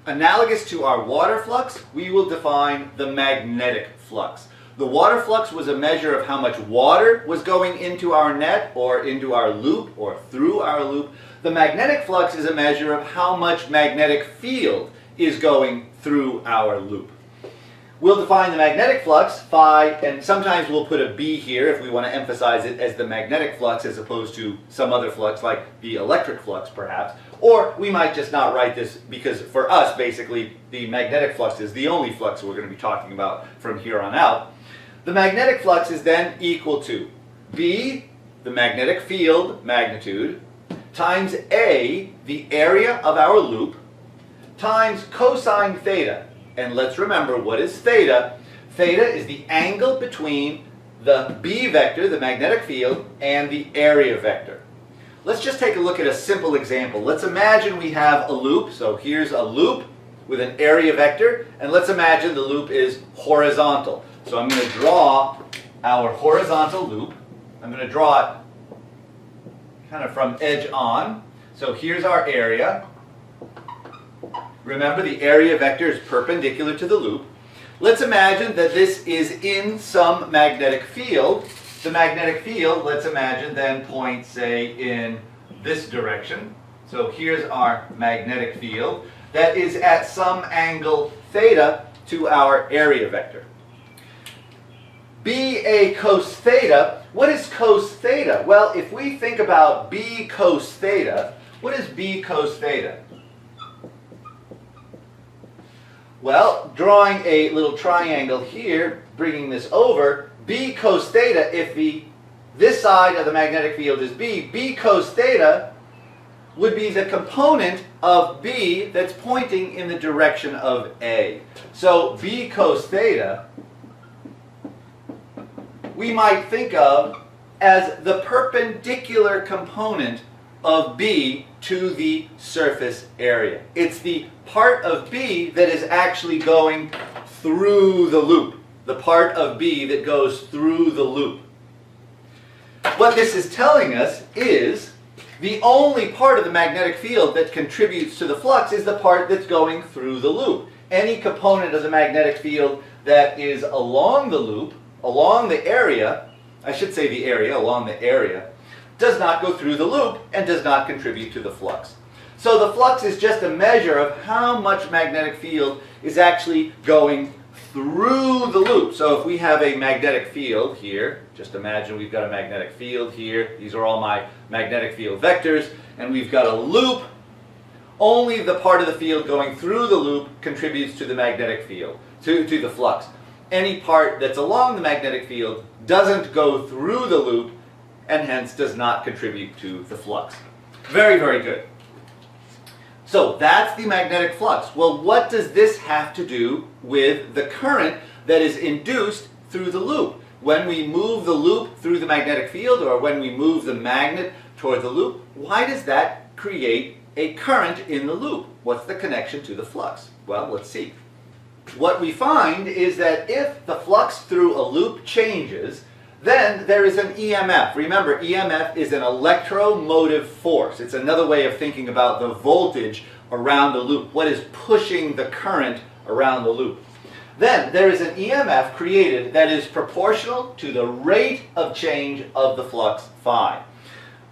Analogous to our water flux, we will define the magnetic flux. The water flux was a measure of how much water was going into our net or into our loop or through our loop. The magnetic flux is a measure of how much magnetic field is going through our loop. We'll define the magnetic flux, phi, and sometimes we'll put a B here if we want to emphasize it as the magnetic flux as opposed to some other flux like the electric flux perhaps. Or we might just not write this because for us basically the magnetic flux is the only flux we're going to be talking about from here on out. The magnetic flux is then equal to B, the magnetic field magnitude, times A, the area of our loop, times cosine theta. And let's remember, what is theta? Theta is the angle between the B vector, the magnetic field, and the area vector. Let's just take a look at a simple example. Let's imagine we have a loop. So here's a loop with an area vector, and let's imagine the loop is horizontal. So I'm going to draw our horizontal loop. I'm going to draw it kind of from edge on. So here's our area. Remember, the area vector is perpendicular to the loop. Let's imagine that this is in some magnetic field. The magnetic field, let's imagine, then points, say, in this direction. So here's our magnetic field that is at some angle theta to our area vector. B A cos theta. What is cos theta? Well, if we think about B cos theta, what is B cos theta? Well, drawing a little triangle here, bringing this over, B cos theta, if this side of the magnetic field is B cos theta would be the component of B that's pointing in the direction of A. So B cos theta we might think of as the perpendicular component of B to the surface area. It's the part of B that is actually going through the loop. The part of B that goes through the loop. What this is telling us is the only part of the magnetic field that contributes to the flux is the part that's going through the loop. Any component of the magnetic field that is along the loop, along the area, I should say the area, along the area, does not go through the loop and does not contribute to the flux. So the flux is just a measure of how much magnetic field is actually going through the loop. So if we have a magnetic field here, just imagine we've got a magnetic field here. These are all my magnetic field vectors. And we've got a loop. Only the part of the field going through the loop contributes to the magnetic field, to the flux. Any part that's along the magnetic field doesn't go through the loop and hence does not contribute to the flux. Very, very good. So that's the magnetic flux. Well, what does this have to do with the current that is induced through the loop? When we move the loop through the magnetic field or when we move the magnet toward the loop, why does that create a current in the loop? What's the connection to the flux? Well, let's see. What we find is that if the flux through a loop changes, then there is an EMF. Remember, EMF is an electromotive force. It's another way of thinking about the voltage around the loop. What is pushing the current around the loop? Then there is an EMF created that is proportional to the rate of change of the flux phi.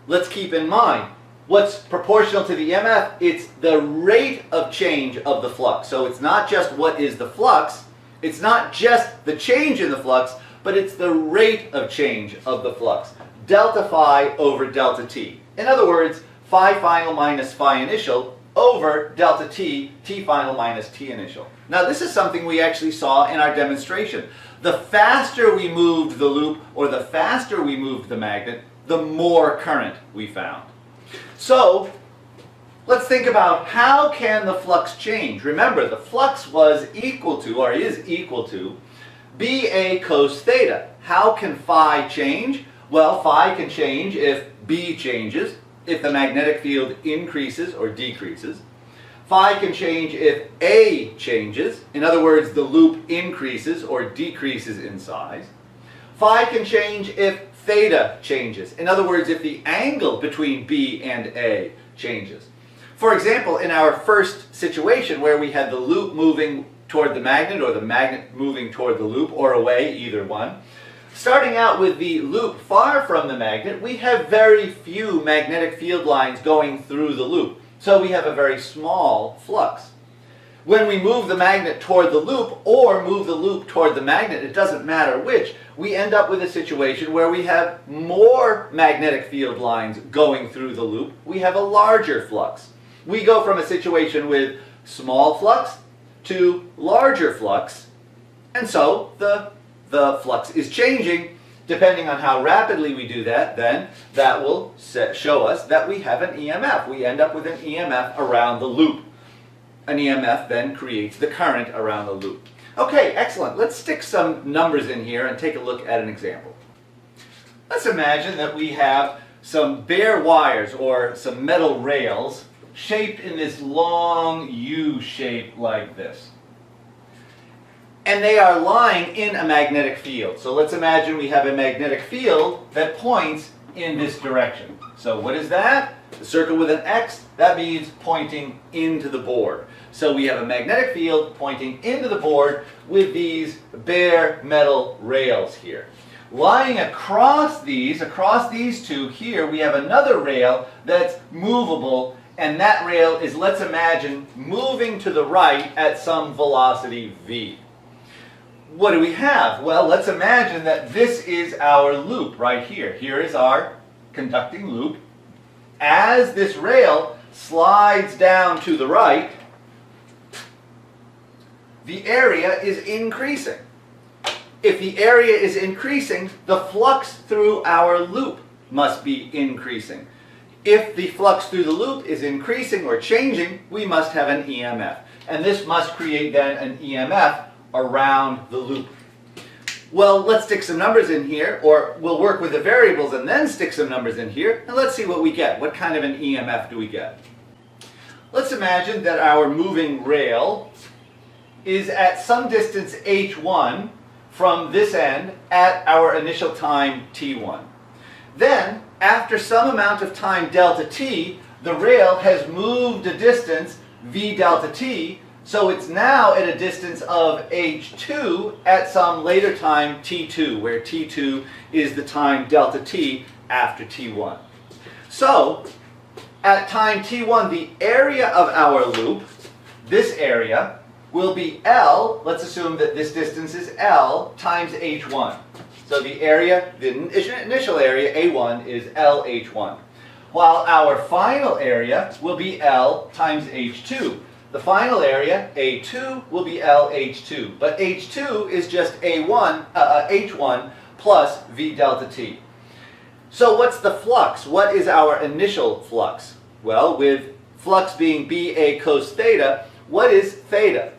Let's keep in mind, what's proportional to the EMF? It's the rate of change of the flux. So it's not just what is the flux, it's not just the change in the flux, but it's the rate of change of the flux. Delta phi over delta t. In other words, phi final minus phi initial over delta t, t final minus t initial. Now this is something we actually saw in our demonstration. The faster we moved the loop or the faster we moved the magnet, the more current we found. So let's think about how can the flux change. Remember, the flux was equal to, or is equal to, BA cos theta. How can phi change? Well, phi can change if B changes, if the magnetic field increases or decreases. Phi can change if A changes. In other words, the loop increases or decreases in size. Phi can change if theta changes. In other words, if the angle between B and A changes. For example, in our first situation where we had the loop moving toward the magnet or the magnet moving toward the loop or away, either one, starting out with the loop far from the magnet, we have very few magnetic field lines going through the loop. So we have a very small flux. When we move the magnet toward the loop or move the loop toward the magnet, it doesn't matter which, we end up with a situation where we have more magnetic field lines going through the loop. We have a larger flux. We go from a situation with small flux to larger flux, and so the flux is changing. Depending on how rapidly we do that, then that will show us that we have an EMF. We end up with an EMF around the loop. An EMF then creates the current around the loop. Okay, excellent. Let's stick some numbers in here and take a look at an example. Let's imagine that we have some bare wires or some metal rails shaped in this long U shape like this. And they are lying in a magnetic field. So let's imagine we have a magnetic field that points in this direction. So what is that? The circle with an X, that means pointing into the board. So we have a magnetic field pointing into the board with these bare metal rails here. Lying across these two here, we have another rail that's movable, and that rail is, let's imagine, moving to the right at some velocity v. What do we have? Well, let's imagine that this is our loop right here. Here is our conducting loop. As this rail slides down to the right, the area is increasing. If the area is increasing, the flux through our loop must be increasing. If the flux through the loop is increasing or changing, we must have an EMF. And this must create then an EMF around the loop. Well, let's stick some numbers in here, or we'll work with the variables and then stick some numbers in here, and let's see what we get. What kind of an EMF do we get? Let's imagine that our moving rail is at some distance h1 from this end at our initial time t1. Then, after some amount of time delta t, the rail has moved a distance v delta t, so it's now at a distance of h2 at some later time t2, where t2 is the time delta t after t1. So, at time t1, the area of our loop, this area, will be L, let's assume that this distance is L, times h1. So the area, the initial area, A1, is LH1. While our final area will be L times H2. The final area, A2, will be LH2. But H2 is just H1 plus V delta T. So what's the flux? What is our initial flux? Well, with flux being BA cos theta, what is theta?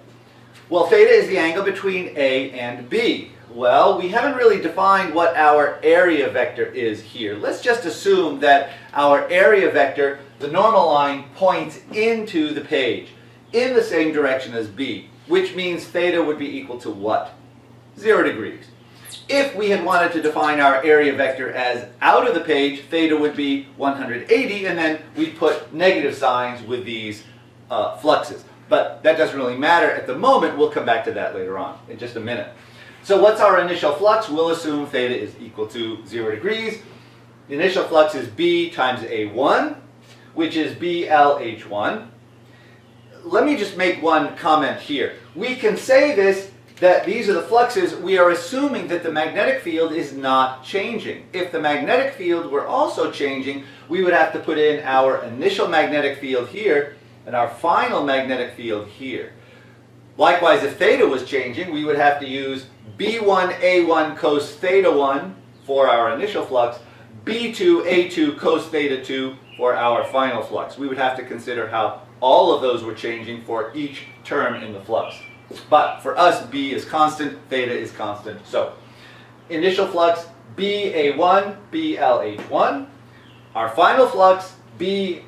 Well, theta is the angle between A and B. Well, we haven't really defined what our area vector is here. Let's just assume that our area vector, the normal line, points into the page in the same direction as B, which means theta would be equal to what? 0 degrees. If we had wanted to define our area vector as out of the page, theta would be 180, and then we'd put negative signs with these fluxes. But that doesn't really matter at the moment. We'll come back to that later on in just a minute. So what's our initial flux? We'll assume theta is equal to 0 degrees. The initial flux is B times A1, which is BLH1. Let me just make one comment here. We can say this, that these are the fluxes. We are assuming that the magnetic field is not changing. If the magnetic field were also changing, we would have to put in our initial magnetic field here and our final magnetic field here. Likewise, if theta was changing, we would have to use B1A1 cos theta 1 for our initial flux, B2A2 cos theta 2 for our final flux. We would have to consider how all of those were changing for each term in the flux. But for us, B is constant, theta is constant. So, initial flux, BA1, BLH1. Our final flux, BLH2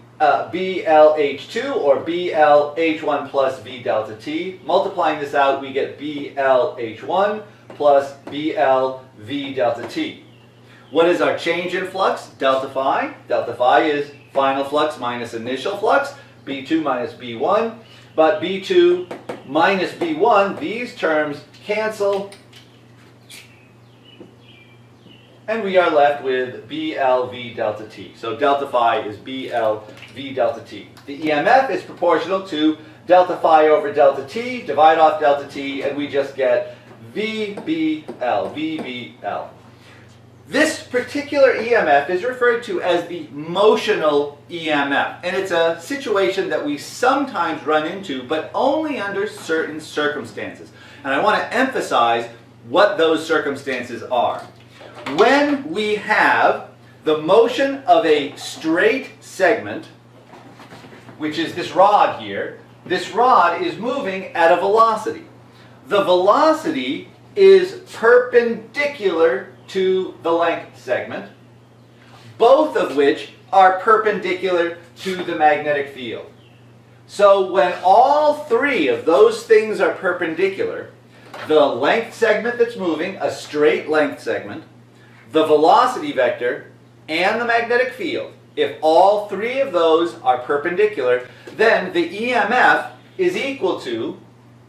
or BLH1 plus V delta T. Multiplying this out, we get BLH1 plus BLV delta T. What is our change in flux? Delta phi. Delta phi is final flux minus initial flux. B2 minus B1, but B2 minus B1, these terms cancel, and we are left with BLV delta T. So delta phi is BLV delta T. The EMF is proportional to delta phi over delta T, divide off delta T, and we just get VBL. This particular EMF is referred to as the motional EMF, and it's a situation that we sometimes run into, but only under certain circumstances. And I want to emphasize what those circumstances are. When we have the motion of a straight segment, which is this rod here, this rod is moving at a velocity. The velocity is perpendicular to the length segment, both of which are perpendicular to the magnetic field. So when all three of those things are perpendicular, the length segment that's moving, a straight length segment, the velocity vector, and the magnetic field, if all three of those are perpendicular, then the EMF is equal to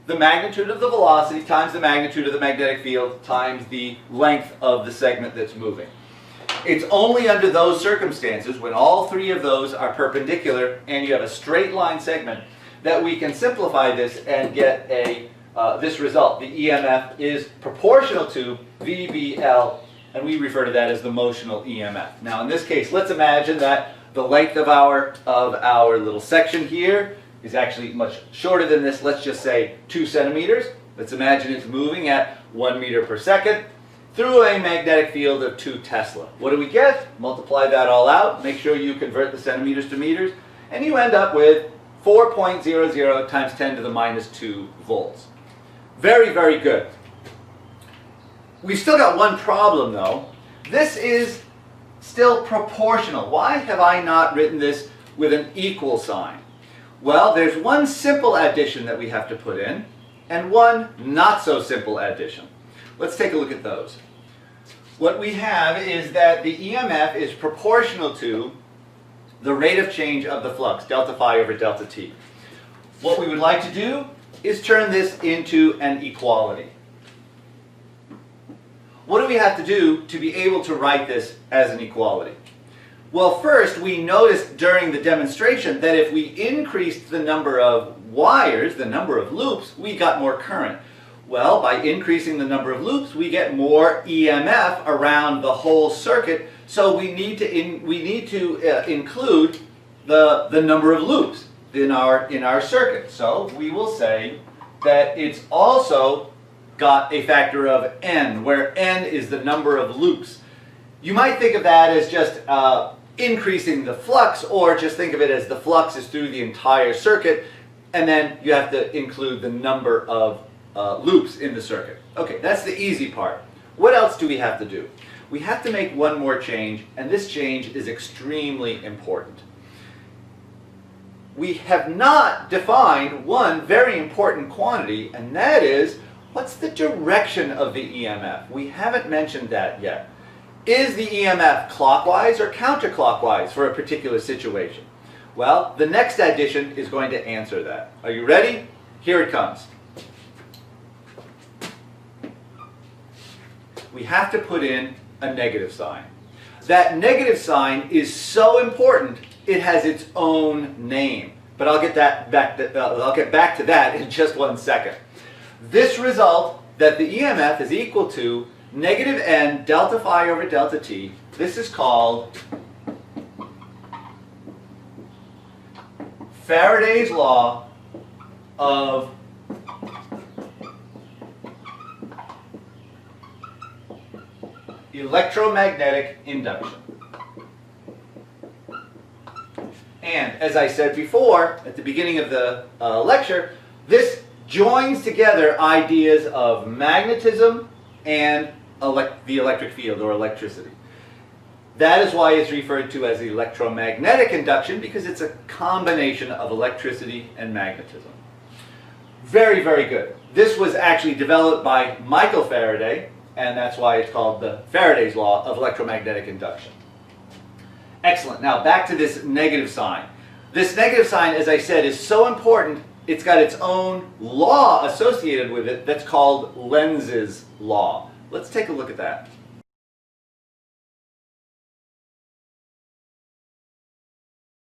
the magnitude of the velocity times the magnitude of the magnetic field times the length of the segment that's moving. It's only under those circumstances, when all three of those are perpendicular and you have a straight line segment, that we can simplify this and get this result. The EMF is proportional to VBL, and we refer to that as the motional EMF. Now in this case, let's imagine that the length of our little section here is actually much shorter than this. Let's just say 2 centimeters. Let's imagine it's moving at 1 meter per second through a magnetic field of 2 Tesla. What do we get? Multiply that all out. Make sure you convert the centimeters to meters, and you end up with 4.00 times 10 to the minus 2 volts. Very, very good. We've still got one problem though. This is still proportional. Why have I not written this with an equal sign? Well, there's one simple addition that we have to put in, and one not so simple addition. Let's take a look at those. What we have is that the EMF is proportional to the rate of change of the flux, delta phi over delta T. What we would like to do is turn this into an equality. What do we have to do to be able to write this as an equality? Well, first, we noticed during the demonstration that if we increased the number of wires, the number of loops, we got more current. Well, by increasing the number of loops, we get more EMF around the whole circuit, so we need to include the number of loops in our circuit. So we will say that it's also got a factor of n, where n is the number of loops. You might think of that as just increasing the flux, or just think of it as the flux is through the entire circuit, and then you have to include the number of loops in the circuit. Okay, that's the easy part. What else do we have to do? We have to make one more change, and this change is extremely important. We have not defined one very important quantity, and that is, what's the direction of the EMF? We haven't mentioned that yet. Is the EMF clockwise or counterclockwise for a particular situation? Well, the next addition is going to answer that. Are you ready? Here it comes. We have to put in a negative sign. That negative sign is so important, it has its own name. But I'll get back to that in just 1 second. This result, that the EMF is equal to negative n delta phi over delta T, this is called Faraday's law of electromagnetic induction. And as I said before, at the beginning of the lecture, this joins together ideas of magnetism and the electric field, or electricity. That is why it's referred to as electromagnetic induction, because it's a combination of electricity and magnetism. Very, very good. This was actually developed by Michael Faraday, and that's why it's called the Faraday's law of electromagnetic induction. Excellent. Now back to this negative sign. This negative sign, as I said, is so important, it's got its own law associated with it that's called Lenz's law. Let's take a look at that.